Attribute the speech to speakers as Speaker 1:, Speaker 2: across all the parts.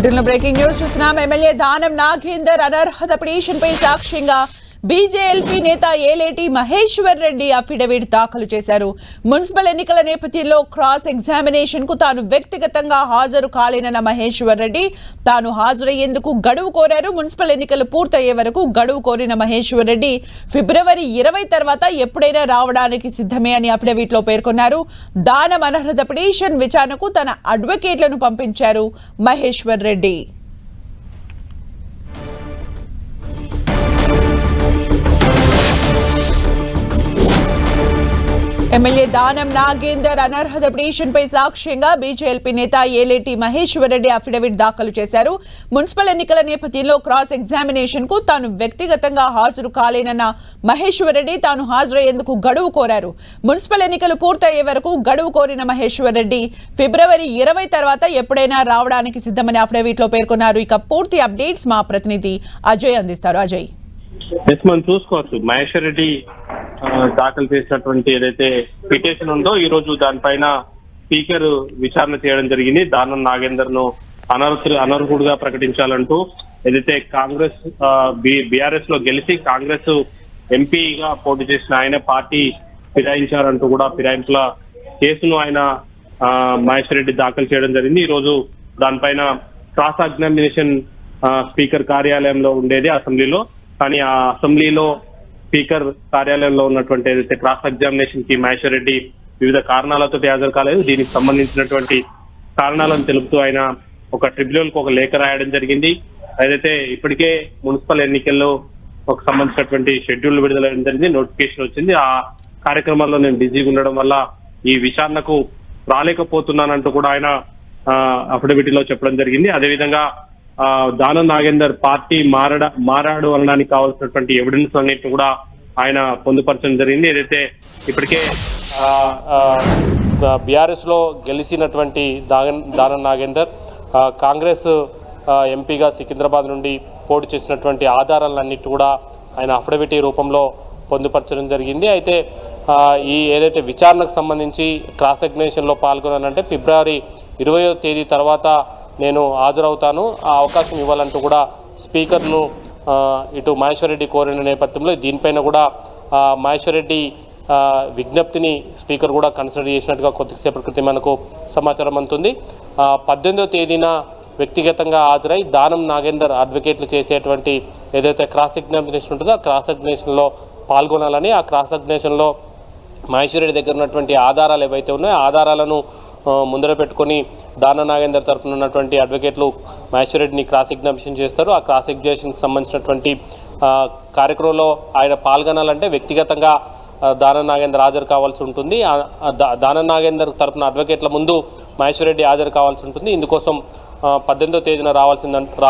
Speaker 1: Breaking news చూస్తున్నాం. MLA Danam Nagender అనర్హత పిటిషన్పై సాక్ష్యంగా బీజేఎల్పీ నేత ఏలేటి మహేశ్వర్ రెడ్డి అఫిడవిట్ దాఖలు చేశారు. మున్సిపల్ ఎన్నికల నేపథ్యంలో క్రాస్ ఎగ్జామినేషన్ కు తాను వ్యక్తిగతంగా హాజరు కాలేనన్న మహేశ్వర్ రెడ్డి తాను హాజరయ్యేందుకు గడువు కోరారు. మున్సిపల్ ఎన్నికలు పూర్తయ్యే వరకు గడువు కోరిన మహేశ్వర్ రెడ్డి ఫిబ్రవరి 20 తర్వాత ఎప్పుడైనా రావడానికి సిద్ధమే అని అఫిడవిట్ లో పేర్కొన్నారు. దానం అనర్హత పిటిషన్ విచారణకు తన అడ్వకేట్లను పంపించారు మహేశ్వర్ రెడ్డి. ఎమ్మెల్యే దానం నాగేందర్ అనర్హత పిటిషన్పై సాక్ష్యంగా బీజేఎల్పీ నేత ఏలేటి మహేశ్వర్ రెడ్డి అఫిడవిట్ దాఖలు చేశారు. మున్సిపల్ ఎన్నికల నేపథ్యంలో క్రాస్ ఎగ్జామినేషన్ కు తాను వ్యక్తిగతంగా హాజరు కాలేనన్న మహేశ్వర్ రెడ్డి తాను హాజరయ్యేందుకు గడువు కోరారు. మున్సిపల్ ఎన్నికలు పూర్తయ్యే వరకు గడువు కోరిన మహేశ్వర్ రెడ్డి ఫిబ్రవరి 20 తర్వాత ఎప్పుడైనా రావడానికి సిద్ధమని అఫిడవిట్ లో పేర్కొన్నారు. ఇక పూర్తి అప్డేట్స్ మా ప్రతినిధి అజయ్ అందిస్తారు. అజయ్,
Speaker 2: మనం చూసుకోవచ్చు మహేశ్వర్ రెడ్డి దాఖలు చేసినటువంటి ఏదైతే పిటిషన్ ఉందో ఈ రోజు దానిపైన స్పీకర్ విచారణ చేయడం జరిగింది. దానం నాగేందర్ ను అనర్హుడుగా ప్రకటించాలంటూ ఏదైతే కాంగ్రెస్ బీఆర్ఎస్ లో గెలిచి కాంగ్రెస్ ఎంపీగా పోటీ చేసిన ఆయన పార్టీ ఫిరాయించారంటూ కూడా ఫిరాయింపుల కేసును ఆయన మహేశ్వర్ రెడ్డి దాఖలు చేయడం జరిగింది. ఈ రోజు దానిపైన క్రాస్ ఎగ్జామినేషన్ స్పీకర్ కార్యాలయంలో ఉండేది అసెంబ్లీలో. కానీ ఆ అసెంబ్లీలో స్పీకర్ కార్యాలయంలో ఉన్నటువంటి ఏదైతే క్రాస్ ఎగ్జామినేషన్ కి మహేశ్వర్ రెడ్డి వివిధ కారణాలతో హాజరు కాలేదు. దీనికి సంబంధించినటువంటి కారణాలను తెలుపుతూ ఆయన ఒక ట్రిబ్యునల్ కు ఒక లేఖ రాయడం జరిగింది. ఏదైతే ఇప్పటికే మున్సిపల్ ఎన్నికల్లో ఒక సంబంధించినటువంటి షెడ్యూల్ విడుదల జరిగింది, నోటిఫికేషన్ వచ్చింది. ఆ కార్యక్రమాల్లో నేను బిజీగా ఉండడం వల్ల ఈ విచారణకు రాలేకపోతున్నానంటూ కూడా ఆయన అఫిడవిట్ లో చెప్పడం జరిగింది. అదేవిధంగా దానం నాగేందర్ పార్టీ మారాడు అనడానికి కావాల్సినటువంటి ఎవిడెన్స్ అన్నిటిని కూడా ఆయన పొందుపరచడం జరిగింది. ఏదైతే ఇప్పటికే
Speaker 3: బీఆర్ఎస్ లో గెలిచినటువంటి దానం నాగేందర్ కాంగ్రెస్ ఎంపీగా సికింద్రాబాద్ నుండి పోటీ చేసినటువంటి ఆధారాలన్నిటి కూడా ఆయన అఫిడవిట్ రూపంలో పొందుపరచడం జరిగింది. అయితే ఈ ఏదైతే విచారణకు సంబంధించి క్రాస్ ఎగ్జామినేషన్లో పాల్గొనాలంటే ఫిబ్రవరి 20వ తేదీ తర్వాత నేను హాజరవుతాను, ఆ అవకాశం ఇవ్వాలంటూ కూడా స్పీకర్ను ఇటు మహేశ్వర్ రెడ్డి కోరిన నేపథ్యంలో దీనిపైన కూడా మహేశ్వర్ రెడ్డి విజ్ఞప్తిని స్పీకర్ కూడా కన్సిడర్ చేసినట్టుగా కొద్దిసేపటి క్రితం మనకు సమాచారం అందుతుంది. 18వ తేదీన వ్యక్తిగతంగా హాజరై దానం నాగేందర్ అడ్వకేట్లు చేసేటువంటి ఏదైతే క్రాస్ ఎగ్జామినేషన్ ఉంటుందో ఆ క్రాస్ ఎగ్జామినేషన్లో పాల్గొనాలని, ఆ క్రాస్ ఎగ్జామినేషన్లో మహేశ్వర్ రెడ్డి దగ్గర ఉన్నటువంటి ఆధారాలు ఏవైతే ఉన్నాయో ఆధారాలను ముందర పెట్టుకొని దానం నాగేందర్ తరఫున ఉన్నటువంటి అడ్వకేట్లు మహేశ్వర్ రెడ్డిని క్రాస్ ఎగ్జామినేషన్ చేస్తారు. ఆ క్రాస్ ఎగ్జామినేషన్కి సంబంధించినటువంటి కార్యక్రమంలో ఆయన పాల్గొనాలంటే వ్యక్తిగతంగా దానం నాగేందర్ హాజరు కావాల్సి ఉంటుంది. దానం నాగేందర్ తరఫున అడ్వకేట్ల ముందు మహేశ్వర్ రెడ్డి హాజరు కావాల్సి ఉంటుంది. ఇందుకోసం 18వ తేదీన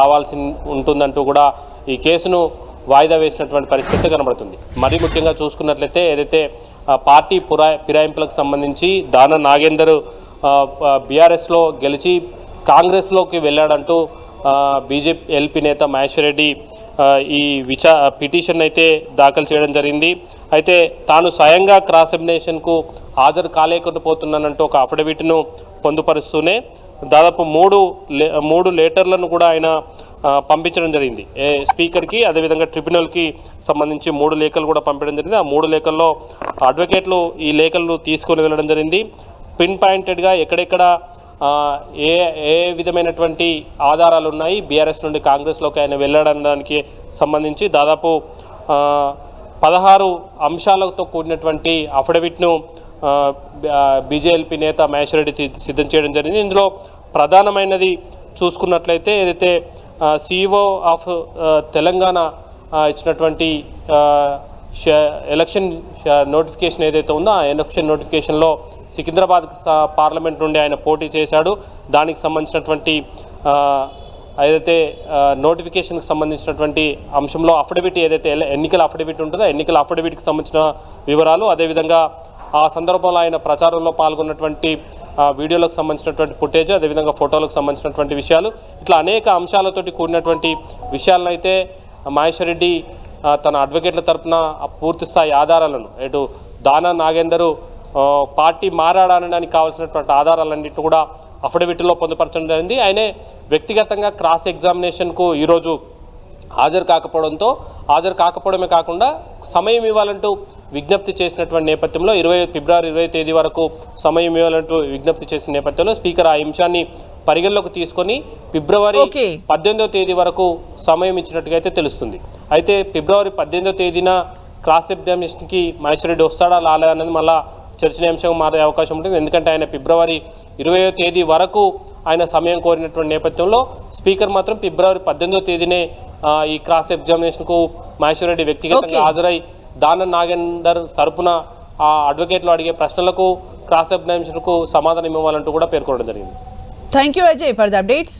Speaker 3: రావాల్సి ఉంటుందంటూ కూడా ఈ కేసును వాయిదా వేసినటువంటి పరిస్థితి కనబడుతుంది. మరీ ముఖ్యంగా చూసుకున్నట్లయితే ఏదైతే పార్టీ ఫిరాయింపులకు సంబంధించి దానం నాగేందర్ బీఆర్ఎస్లో గెలిచి కాంగ్రెస్లోకి వెళ్ళాడంటూ బీజేపీ నేత మహేశ్వర్ రెడ్డి ఈ పిటిషన్ అయితే దాఖలు చేయడం జరిగింది. అయితే తాను స్వయంగా క్రాస్ ఎగ్జామినేషన్కు హాజరు కాలేకపోతున్నానంటూ ఒక అఫిడవిట్ను పొందుపరుస్తూనే దాదాపు మూడు లెటర్లను కూడా ఆయన పంపించడం జరిగింది స్పీకర్కి. అదేవిధంగా ట్రిబ్యునల్కి సంబంధించి 3 లేఖలు కూడా పంపించడం జరిగింది. ఆ 3 లేఖల్లో అడ్వకేట్లు ఈ లేఖలను తీసుకొని వెళ్ళడం జరిగింది. పిన్ పాయింటెడ్గా ఎక్కడెక్కడ ఏ విధమైనటువంటి ఆధారాలు ఉన్నాయి, బీఆర్ఎస్ నుండి కాంగ్రెస్లోకి ఆయన వెళ్ళడానికి సంబంధించి దాదాపు 16 అంశాలతో కూడినటువంటి అఫిడవిట్ను బీజేఎల్పీ నేత మహేశ్వర్ రెడ్డి సిద్ధం చేయడం జరిగింది. ఇందులో ప్రధానమైనది చూసుకున్నట్లయితే ఏదైతే సిఇఓ ఆఫ్ తెలంగాణ ఇచ్చినటువంటి ఎలక్షన్ నోటిఫికేషన్ ఏదైతే ఉందో ఆ ఎలక్షన్ నోటిఫికేషన్లో సికింద్రాబాద్ పార్లమెంట్ నుండి ఆయన పోటీ చేశాడు. దానికి సంబంధించినటువంటి ఏదైతే నోటిఫికేషన్కి సంబంధించినటువంటి అంశంలో అఫిడవిట్ ఏదైతే ఎన్నికల అఫిడవిట్ ఉంటుందో ఎన్నికల అఫిడవిట్కి సంబంధించిన వివరాలు, అదేవిధంగా ఆ సందర్భంలో ఆయన ప్రచారంలో పాల్గొన్నటువంటి వీడియోలకు సంబంధించినటువంటి ఫుటేజ్, అదేవిధంగా ఫోటోలకు సంబంధించినటువంటి విషయాలు, ఇట్లా అనేక అంశాలతోటి కూడినటువంటి విషయాలను అయితే మహేశ్వర్ రెడ్డి తన అడ్వకేట్ల తరఫున పూర్తి స్థాయి ఆధారాలను ఇటు దానం నాగేందర్ పార్టీ మారాడనడానికి కావాల్సినటువంటి ఆధారాలన్నింటినీ కూడా అఫిడవిట్లో పొందుపరచడం జరిగింది. ఆయనే వ్యక్తిగతంగా క్రాస్ ఎగ్జామినేషన్కు ఈరోజు హాజరు కాకపోవడమే కాకుండా సమయం ఇవ్వాలంటూ విజ్ఞప్తి చేసినటువంటి నేపథ్యంలో ఫిబ్రవరి 20 తేదీ వరకు సమయం ఇవ్వాలంటూ విజ్ఞప్తి చేసిన నేపథ్యంలో స్పీకర్ ఆ అంశాన్ని పరిగణలోకి తీసుకొని ఫిబ్రవరి 18వ తేదీ వరకు సమయం ఇచ్చినట్టుగా అయితే తెలుస్తుంది. అయితే ఫిబ్రవరి 18వ తేదీన క్రాస్ ఎగ్జామినేషన్కి మహేశ్వర్ రెడ్డి వస్తాడా లాలా అనేది మళ్ళా చర్చనీయాంశంగా మారే అవకాశం ఉంటుంది. ఎందుకంటే ఆయన ఫిబ్రవరి 20వ తేదీ వరకు ఆయన సమయం కోరినటువంటి నేపథ్యంలో స్పీకర్ మాత్రం ఫిబ్రవరి 18వ తేదీనే ఈ క్రాస్ ఎగ్జామినేషన్కు మహేశ్వర్ రెడ్డి వ్యక్తిగతంగా హాజరై దానం నాగేందర్ తరపున ఆ అడ్వకేట్లు అడిగే ప్రశ్నలకు క్రాస్ ఎగ్జామినేషన్కు సమాధానం ఇవ్వాలంటూ కూడా పేర్కొనడం జరిగింది.
Speaker 1: Thank you Ajay for the updates.